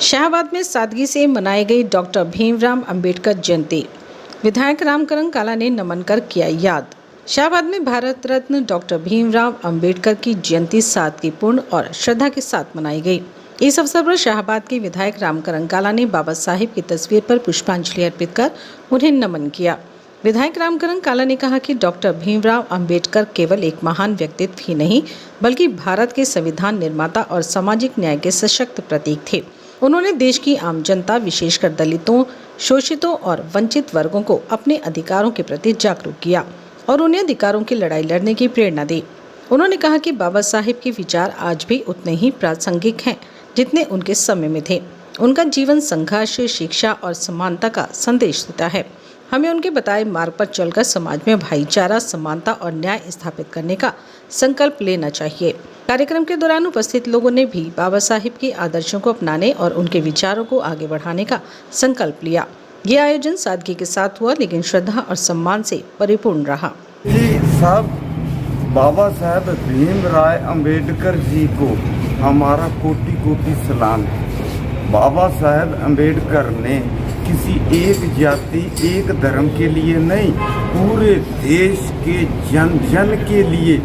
शाहबाद में सादगी से मनाई गई डॉक्टर भीमराव अंबेडकर जयंती। विधायक रामकरण काला ने नमन कर किया याद। शाहबाद में भारत रत्न डॉक्टर भीमराव अंबेडकर की जयंती सादगीपूर्ण और श्रद्धा के साथ मनाई गई। इस अवसर पर शाहबाद के विधायक रामकरण काला ने बाबा साहिब की तस्वीर पर पुष्पांजलि अर्पित कर उन्हें नमन किया। विधायक रामकरण काला ने कहा कि डॉक्टर भीमराव अंबेडकर केवल एक महान व्यक्तित्व ही नहीं बल्कि भारत के संविधान निर्माता और सामाजिक न्याय के सशक्त प्रतीक थे। उन्होंने देश की आम जनता, विशेषकर दलितों, शोषितों और वंचित वर्गों को अपने अधिकारों के प्रति जागरूक किया और उन्हें अधिकारों की लड़ाई लड़ने की प्रेरणा दी। उन्होंने कहा कि बाबा साहिब के विचार आज भी उतने ही प्रासंगिक हैं जितने उनके समय में थे। उनका जीवन संघर्ष, शिक्षा और समानता का संदेश देता है। हमें उनके बताए मार्ग पर चलकर समाज में भाईचारा, समानता और न्याय स्थापित करने का संकल्प लेना चाहिए। कार्यक्रम के दौरान उपस्थित लोगों ने भी बाबा साहिब के आदर्शों को अपनाने और उनके विचारों को आगे बढ़ाने का संकल्प लिया। ये आयोजन सादगी के साथ हुआ लेकिन श्रद्धा और सम्मान से परिपूर्ण रहा। सब बाबा साहेब भीमराव अंबेडकर जी को हमारा कोटि कोटि सलाम है। बाबा साहेब अंबेडकर ने किसी एक जाति, एक धर्म के लिए नहीं, पूरे देश के जन जन के लिए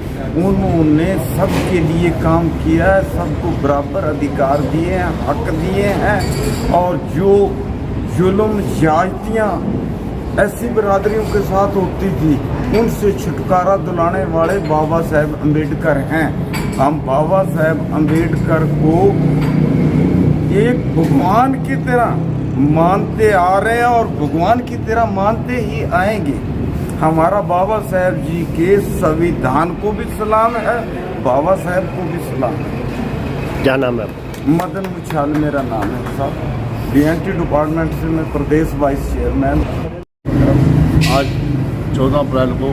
उन्होंने सबके लिए काम किया है। सबको बराबर अधिकार दिए हैं, हक दिए हैं और जो जुल्म जातियाँ ऐसी बिरादरियों के साथ होती थी उनसे छुटकारा दिलाने वाले बाबा साहेब अंबेडकर हैं। हम बाबा साहेब अंबेडकर को एक भगवान की तरह मानते आ रहे हैं और भगवान की तरह मानते ही आएंगे। हमारा बाबा साहेब जी के संविधान को भी सलाम है, बाबा साहेब को भी सलाम है। क्या नाम है? मदन मुछाल मेरा नाम है साहब। बीएनटी डिपार्टमेंट से मैं प्रदेश वाइस चेयरमैन। आज 14 अप्रैल को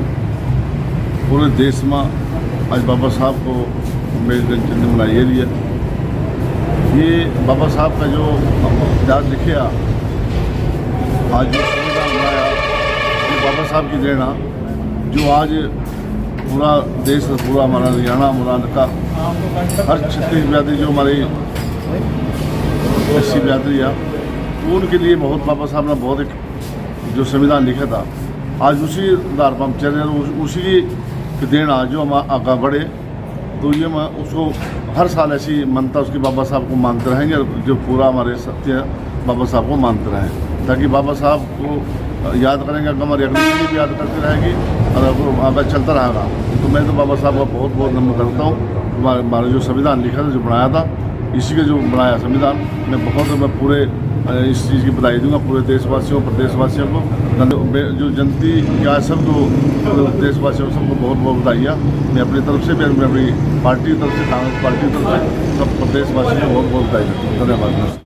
पूरे देश में आज बाबा साहब को अम्बेडकर जयंती मनाई रही है। ये बाबा साहब का जो इतिहास लिखे आज जो संविधान बनाया, ये बाबा साहब की देना जो आज पूरा देश, पूरा हमारा हरियाणा, हमारा का हर छत्तीस बिरादरी जो हमारी 80 बिरादरी है, उनके लिए बहुत बाबा साहब ने बहुत एक जो संविधान लिखा था आज उसी आधार पर हम चल रहे हैं। उसी की देना जो हम आगे बढ़े तो ये मैं उसको हर साल ऐसी मानता उसकी बाबा साहब को मानते रहेंगे और जो पूरा हमारे सत्य बाबा साहब को मानते रहें ताकि बाबा साहब को याद करेंगे, हमारी अगली पीढ़ी भी याद करती रहेगी और आगे चलता रहेगा। तो मैं तो बाबा साहब का बहुत बहुत नमन करता हूँ। हमारा जो संविधान लिखा था, जो बनाया था, इसी का जो बनाया संविधान, मैं पूरे इस चीज़ की बधाई दूंगा पूरे देशवासियों, प्रदेशवासियों को, जो जयंती या सबको देशवासियों को सबको बहुत बहुत बधाइयाँ। मैं अपनी तरफ से भी, मैं अपनी पार्टी की तरफ से, कांग्रेस पार्टी की तरफ से सब प्रदेशवासियों को बहुत बहुत बधाई देता हूँ। धन्यवाद।